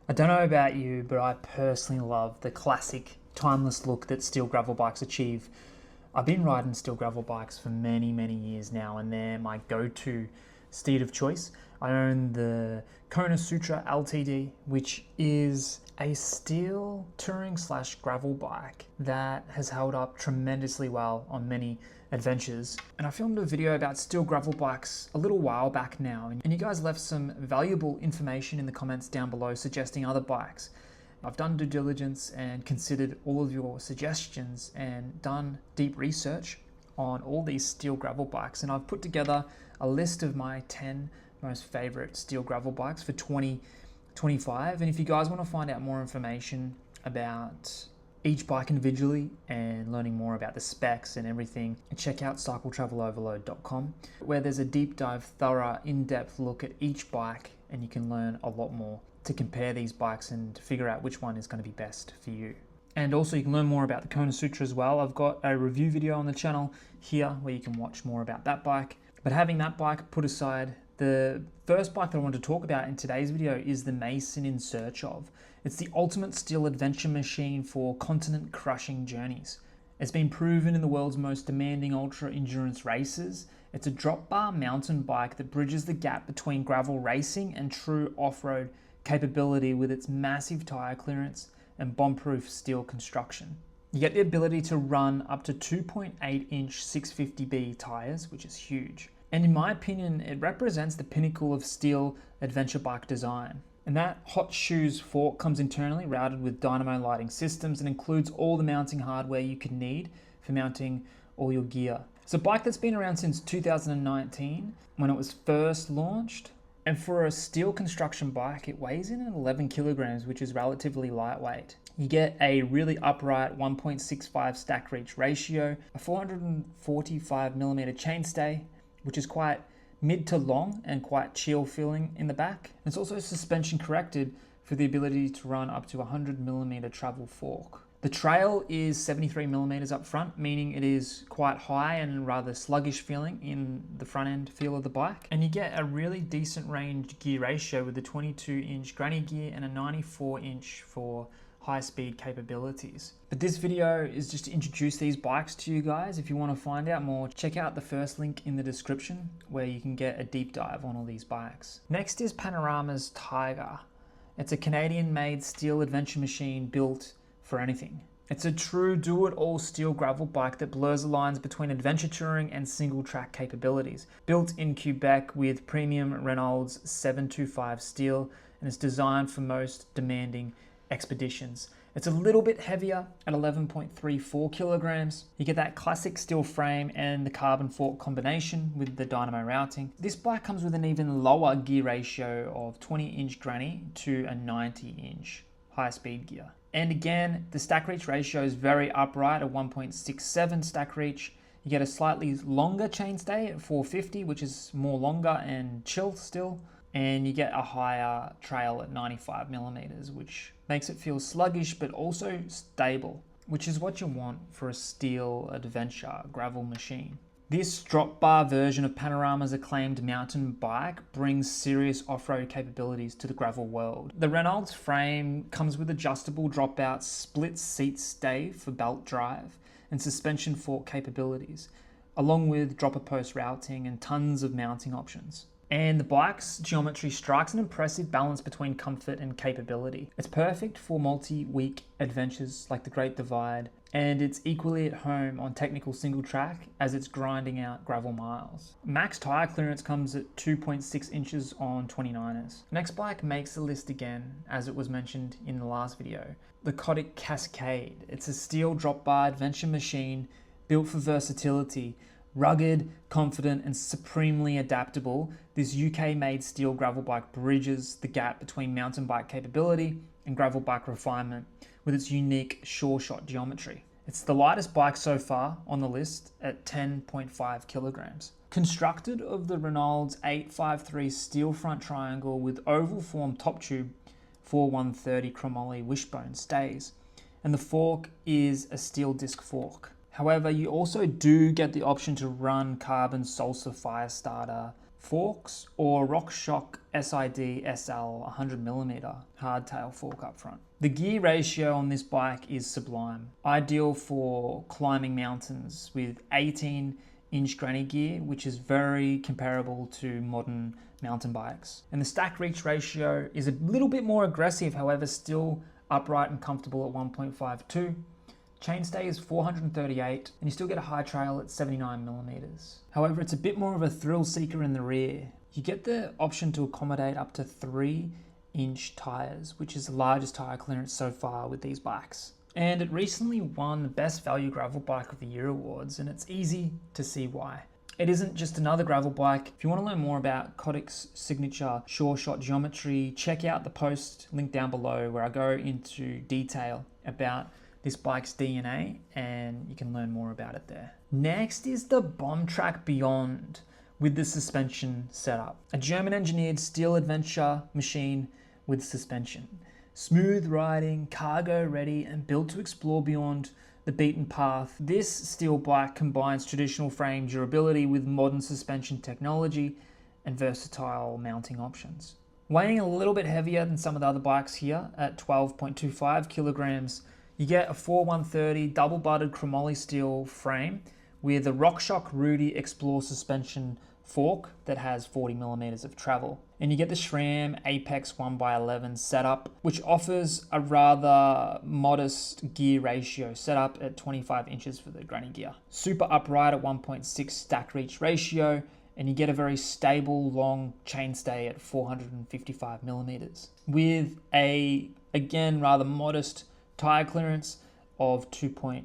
I don't know about you, but I personally love the classic, timeless look that steel gravel bikes achieve. I've been riding steel gravel bikes for many years now, and they're my go-to steed of choice. I own the Kona Sutra LTD, which is a steel touring / gravel bike that has held up tremendously well on many adventures. And I filmed a video about steel gravel bikes a little while back now, and you guys left some valuable information in the comments down below suggesting other bikes. I've done due diligence and considered all of your suggestions and done deep research on all these steel gravel bikes, and I've put together a list of my 10 most favorite steel gravel bikes for 2025. And if you guys want to find out more information about each bike individually and learning more about the specs and everything, check out cycletraveloverload.com, where there's a deep dive, thorough, in-depth look at each bike, and you can learn a lot more to compare these bikes and figure out which one is going to be best for you. And also you can learn more about the Kona Sutra as well. I've got a review video on the channel here where you can watch more about that bike. But having that bike put aside, the first bike that I want to talk about in today's video is the Mason InSearchOf. It's the ultimate steel adventure machine for continent crushing journeys. It's been proven in the world's most demanding ultra endurance races. It's a drop bar mountain bike that bridges the gap between gravel racing and true off-road capability with its massive tire clearance and bomb-proof steel construction. You get the ability to run up to 2.8-inch 650B tires, which is huge. And in my opinion, it represents the pinnacle of steel adventure bike design. And that hot shoes fork comes internally routed with dynamo lighting systems and includes all the mounting hardware you could need for mounting all your gear. It's a bike that's been around since 2019 when it was first launched. And for a steel construction bike, it weighs in at 11 kilograms, which is relatively lightweight. You get a really upright 1.65 stack reach ratio, a 445 millimeter chainstay, which is quite mid to long and quite chill feeling in the back. It's also suspension corrected for the ability to run up to 100 millimeter travel fork. The trail is 73 millimeters up front, meaning it is quite high and rather sluggish feeling in the front end feel of the bike. And you get a really decent range gear ratio with a 22-inch granny gear and a 94-inch for high speed capabilities. But this video is just to introduce these bikes to you guys. If you want to find out more, check out the first link in the description where you can get a deep dive on all these bikes. Next is Panorama's Taiga. It's a Canadian-made steel adventure machine built for anything. It's a true do-it-all steel gravel bike that blurs the lines between adventure touring and single track capabilities. Built in Quebec with premium Reynolds 725 steel, and it's designed for most demanding expeditions. It's a little bit heavier at 11.34 kilograms. You get that classic steel frame and the carbon fork combination with the dynamo routing. This bike comes with an even lower gear ratio of 20-inch granny to a 90-inch high-speed gear. And again, the stack reach ratio is very upright at 1.67 stack reach. You get a slightly longer chainstay at 450, which is more longer and chill still. And you get a higher trail at 95 millimeters, which makes it feel sluggish but also stable, which is what you want for a steel adventure gravel machine. This drop bar version of Panorama's acclaimed mountain bike brings serious off-road capabilities to the gravel world. The Reynolds frame comes with adjustable dropout split seat stay for belt drive and suspension fork capabilities, along with dropper post routing and tons of mounting options. And the bike's geometry strikes an impressive balance between comfort and capability. It's perfect for multi-week adventures like the Great Divide, and it's equally at home on technical single track as it's grinding out gravel miles. Max tire clearance comes at 2.6 inches on 29ers. Next bike makes the list again, as it was mentioned in the last video. The Cotic Cascade. It's a steel drop bar adventure machine built for versatility. Rugged, confident, and supremely adaptable, this UK-made steel gravel bike bridges the gap between mountain bike capability and gravel bike refinement with its unique sure shot geometry. It's the lightest bike so far on the list at 10.5 kilograms. Constructed of the Reynolds 853 steel front triangle with oval form top tube 4130 chromoly wishbone stays, and the fork is a steel disc fork. However, you also do get the option to run carbon Salsa fire starter forks or RockShox SID SL 100mm hardtail fork up front. The gear ratio on this bike is sublime, ideal for climbing mountains with 18-inch granny gear, which is very comparable to modern mountain bikes. And the stack reach ratio is a little bit more aggressive, however still upright and comfortable at 1.52. Chainstay is 438, and you still get a high trail at 79mm. However, it's a bit more of a thrill seeker in the rear. You get the option to accommodate up to 3-inch tires, which is the largest tire clearance so far with these bikes. And it recently won the Best Value Gravel Bike of the Year awards, and it's easy to see why. It isn't just another gravel bike. If you want to learn more about Cotic's signature sure shot geometry, check out the post linked down below where I go into detail about this bike's DNA, and you can learn more about it there. Next is the Bombtrack Beyond with the suspension setup. A German engineered steel adventure machine with suspension. Smooth riding, cargo ready, and built to explore beyond the beaten path. This steel bike combines traditional frame durability with modern suspension technology and versatile mounting options. Weighing a little bit heavier than some of the other bikes here at 12.25 kilograms, you get a 4130 double-butted chromoly steel frame with a RockShox Rudy Explore suspension fork that has 40mm of travel. And you get the SRAM Apex 1x11 setup, which offers a rather modest gear ratio, set up at 25 inches for the granny gear. Super upright at 1.6 stack reach ratio, and you get a very stable long chainstay at 455mm with a, again, rather modest tire clearance of 2.1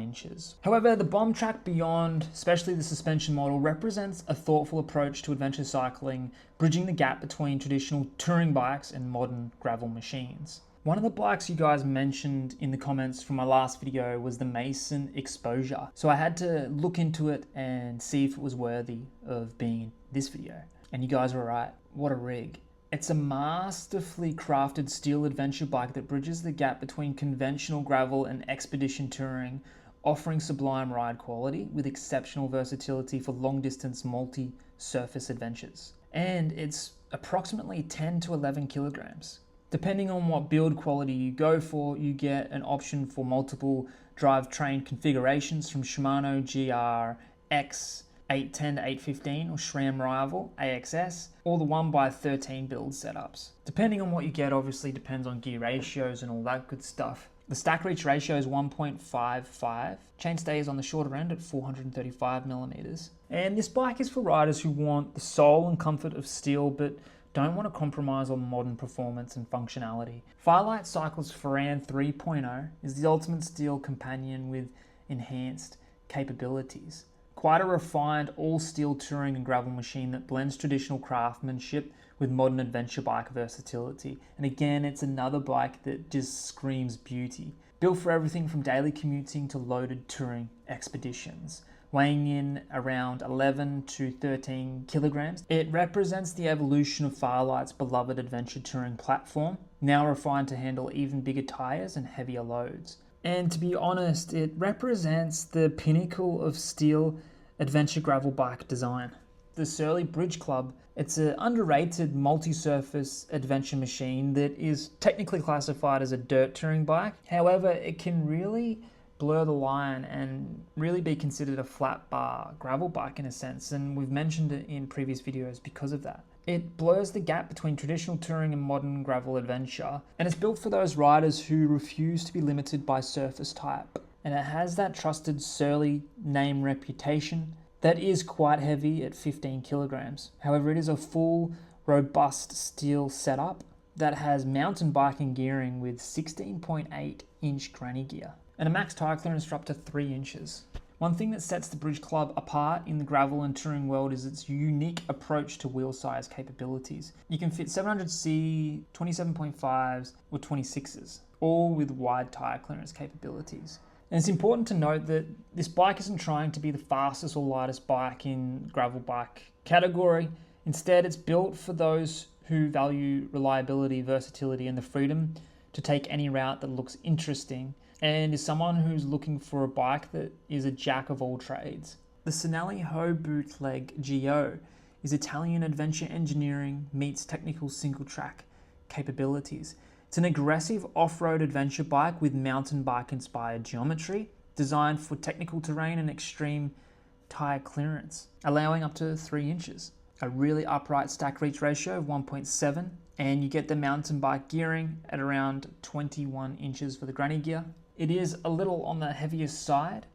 inches. However, the Bombtrack Beyond, especially the suspension model, represents a thoughtful approach to adventure cycling, bridging the gap between traditional touring bikes and modern gravel machines. One of the bikes you guys mentioned in the comments from my last video was the Mason Exposure. So I had to look into it and see if it was worthy of being in this video. And you guys were right. What a rig. It's a masterfully crafted steel adventure bike that bridges the gap between conventional gravel and expedition touring, offering sublime ride quality with exceptional versatility for long-distance multi-surface adventures. And it's approximately 10 to 11 kilograms. Depending on what build quality you go for, you get an option for multiple drivetrain configurations from Shimano GR-X 810 to 815 or SRAM Rival AXS, or the 1x13 build setups. Depending on what you get, obviously depends on gear ratios and all that good stuff. The stack reach ratio is 1.55. Chainstay is on the shorter end at 435mm. And this bike is for riders who want the soul and comfort of steel but don't want to compromise on modern performance and functionality. Fairlight Cycle's Faran 3.0 is the ultimate steel companion with enhanced capabilities. Quite a refined all-steel touring and gravel machine that blends traditional craftsmanship with modern adventure bike versatility. And again, it's another bike that just screams beauty. Built for everything from daily commuting to loaded touring expeditions. Weighing in around 11 to 13 kilograms, it represents the evolution of Fairlight's beloved adventure touring platform, now refined to handle even bigger tires and heavier loads. And to be honest, it represents the pinnacle of steel adventure gravel bike design. The Surly Bridge Club, it's an underrated multi-surface adventure machine that is technically classified as a dirt touring bike. However, it can really blur the line and really be considered a flat bar gravel bike in a sense, and we've mentioned it in previous videos because of that. It blurs the gap between traditional touring and modern gravel adventure, and it's built for those riders who refuse to be limited by surface type. And it has that trusted Surly name reputation that is quite heavy at 15 kilograms. However, it is a full, robust steel setup that has mountain biking gearing with 16.8-inch granny gear and a max tire clearance for up to 3 inches. One thing that sets the Bridge Club apart in the gravel and touring world is its unique approach to wheel size capabilities. You can fit 700C, 27.5s, or 26s, all with wide tire clearance capabilities. And it's important to note that this bike isn't trying to be the fastest or lightest bike in gravel bike category. Instead, it's built for those who value reliability, versatility, and the freedom to take any route that looks interesting, and is someone who's looking for a bike that is a jack of all trades. The Cinelli HOBOOTLEG GEO is Italian adventure engineering meets technical single track capabilities. It's an aggressive off-road adventure bike with mountain bike inspired geometry, designed for technical terrain and extreme tire clearance, allowing up to 3 inches. A really upright stack reach ratio of 1.7, and you get the mountain bike gearing at around 21 inches for the granny gear. It is a little on the heaviest side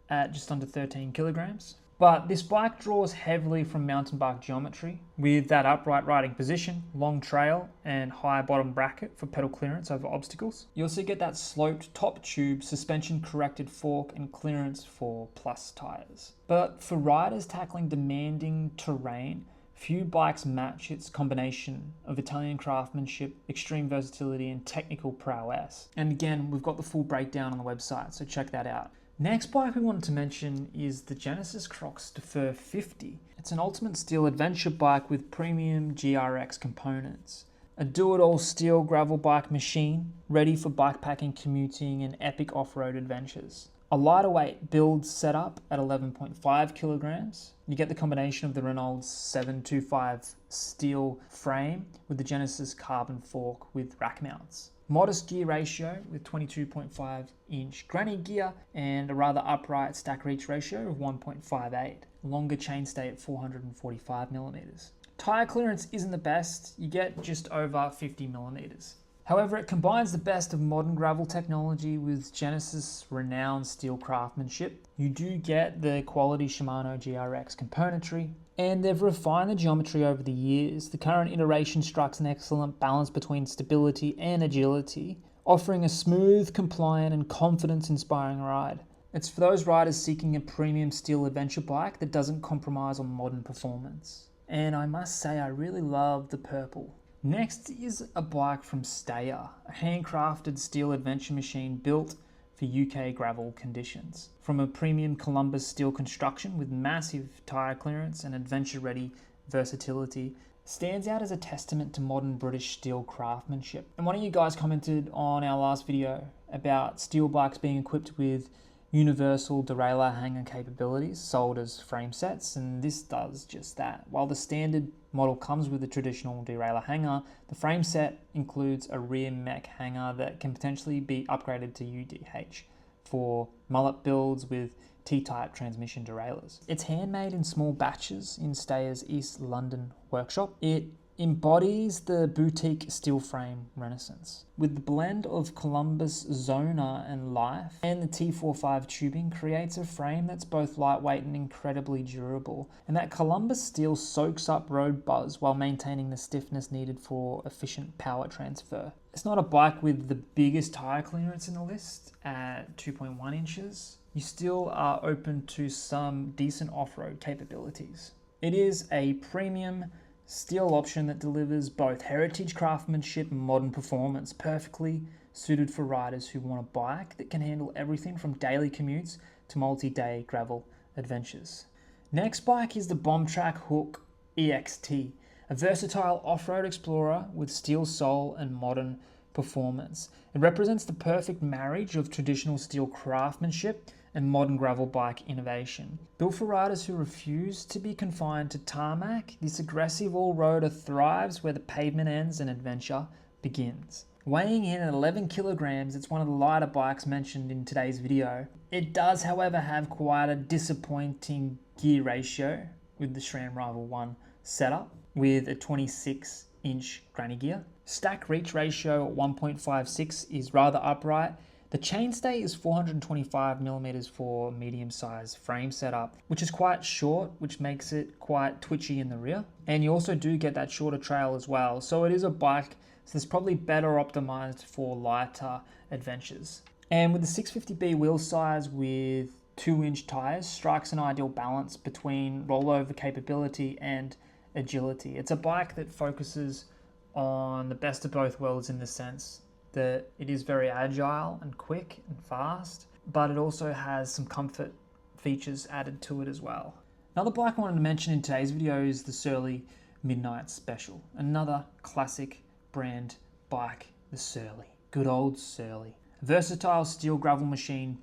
at just under 13 kilograms. But this bike draws heavily from mountain bike geometry with that upright riding position, long trail and high bottom bracket for pedal clearance over obstacles. You also get that sloped top tube, suspension corrected fork and clearance for plus tires. But for riders tackling demanding terrain, few bikes match its combination of Italian craftsmanship, extreme versatility and technical prowess. And again, we've got the full breakdown on the website, so check that out. Next bike we wanted to mention is the Genesis Croix De Fer 50. It's an ultimate steel adventure bike with premium GRX components. A do-it-all steel gravel bike machine, ready for bikepacking, commuting and epic off-road adventures. A lighter weight build setup at 11.5 kilograms. You get the combination of the Reynolds 725 steel frame with the Genesis carbon fork with rack mounts. Modest gear ratio with 22.5 inch granny gear and a rather upright stack reach ratio of 1.58. Longer chainstay at 445 millimeters. Tire clearance isn't the best, you get just over 50 millimeters. However, it combines the best of modern gravel technology with Genesis renowned steel craftsmanship. You do get the quality Shimano GRX componentry, and they've refined the geometry over the years. The current iteration strikes an excellent balance between stability and agility, offering a smooth, compliant and confidence-inspiring ride. It's for those riders seeking a premium steel adventure bike that doesn't compromise on modern performance. And I must say, I really love the purple. Next is a bike from Steyr, a handcrafted steel adventure machine built for UK gravel conditions. From a premium Columbus steel construction with massive tyre clearance and adventure-ready versatility, stands out as a testament to modern British steel craftsmanship. And one of you guys commented on our last video about steel bikes being equipped with universal derailleur hanger capabilities sold as frame sets, and this does just that. While the standard model comes with a traditional derailleur hanger, the frame set includes a rear mech hanger that can potentially be upgraded to UDH for mullet builds with T-type transmission derailleurs. It's handmade in small batches in Steyr's East London workshop. It embodies the boutique steel frame renaissance. With the blend of Columbus Zona and Life and the T45 tubing creates a frame that's both lightweight and incredibly durable. And that Columbus steel soaks up road buzz while maintaining the stiffness needed for efficient power transfer. It's not a bike with the biggest tire clearance in the list at 2.1 inches. You still are open to some decent off-road capabilities. It is a premium steel option that delivers both heritage craftsmanship and modern performance, perfectly suited for riders who want a bike that can handle everything from daily commutes to multi-day gravel adventures. Next bike is the Bombtrack HOOK EXT, a versatile off-road explorer with steel sole and modern performance. It represents the perfect marriage of traditional steel craftsmanship and modern gravel bike innovation. Built for riders who refuse to be confined to tarmac, this aggressive all-roader thrives where the pavement ends and adventure begins. Weighing in at 11 kilograms, it's one of the lighter bikes mentioned in today's video. It does, however, have quite a disappointing gear ratio with the SRAM Rival 1 setup with a 26-inch granny gear. Stack reach ratio at 1.56 is rather upright. The chainstay is 425 millimeters for medium-sized frame setup, which is quite short, which makes it quite twitchy in the rear. And you also do get that shorter trail as well. So it is a bike that's probably better optimized for lighter adventures. And with the 650B wheel size with 2-inch tires, strikes an ideal balance between rollover capability and agility. It's a bike that focuses on the best of both worlds in the sense that it is very agile and quick and fast, but it also has some comfort features added to it as well. Another bike I wanted to mention in today's video is the Surly Midnight Special. Another classic brand bike, the Surly. Good old Surly. A versatile steel gravel machine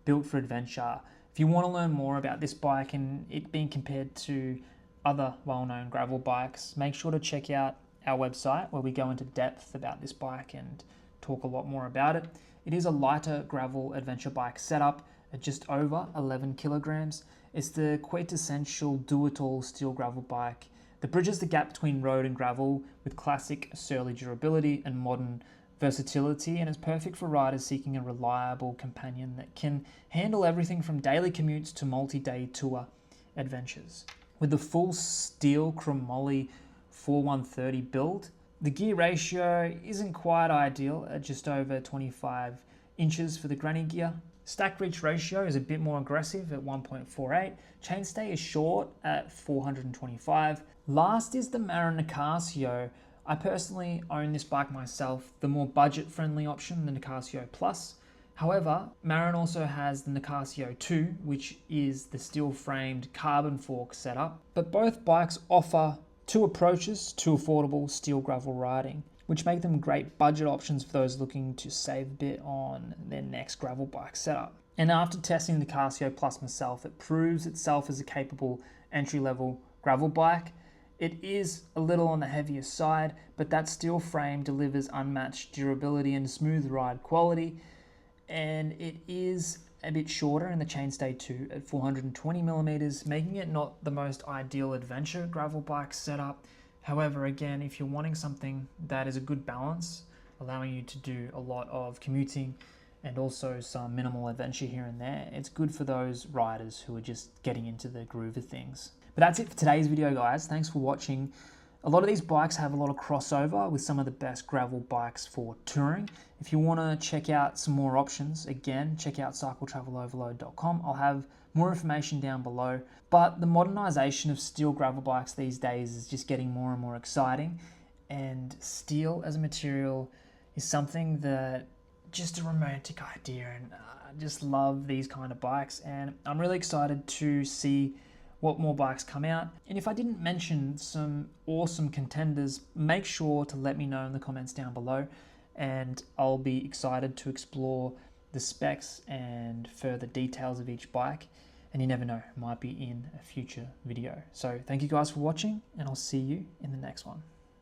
built for adventure. If you want to learn more about this bike and it being compared to other well-known gravel bikes, make sure to check out our website where we go into depth about this bike and talk a lot more about it. It is a lighter gravel adventure bike setup at just over 11 kilograms. It's the quintessential do-it-all steel gravel bike that bridges the gap between road and gravel with classic surly durability and modern versatility, and is perfect for riders seeking a reliable companion that can handle everything from daily commutes to multi-day tour adventures. With the full steel chromoly 4130 build, the gear ratio isn't quite ideal at just over 25 inches for the granny gear. Stack reach ratio is a bit more aggressive at 1.48. Chainstay is short at 425. Last is the Marin Nicasio. I personally own this bike myself, the more budget-friendly option, the Nicasio Plus. However, Marin also has the Nicasio 2, which is the steel-framed carbon fork setup. But both bikes offer two approaches to affordable steel gravel riding, which make them great budget options for those looking to save a bit on their next gravel bike setup. And after testing the Nicasio Plus myself, it proves itself as a capable entry-level gravel bike. It is a little on the heavier side, but that steel frame delivers unmatched durability and smooth ride quality. And it is a bit shorter in the chainstay too, at 420 millimeters, making it not the most ideal adventure gravel bike setup. However, again, if you're wanting something that is a good balance, allowing you to do a lot of commuting and also some minimal adventure here and there, it's good for those riders who are just getting into the groove of things. But that's it for today's video, guys. Thanks for watching. A lot of these bikes have a lot of crossover with some of the best gravel bikes for touring. If you want to check out some more options, again, check out cycletraveloverload.com. I'll have more information down below. But the modernization of steel gravel bikes these days is just getting more and more exciting. And steel as a material is something that just a romantic idea, and I just love these kind of bikes. And I'm really excited to see what more bikes come out. And if I didn't mention some awesome contenders, make sure to let me know in the comments down below, and I'll be excited to explore the specs and further details of each bike. And you never know, it might be in a future video. So thank you guys for watching, and I'll see you in the next one.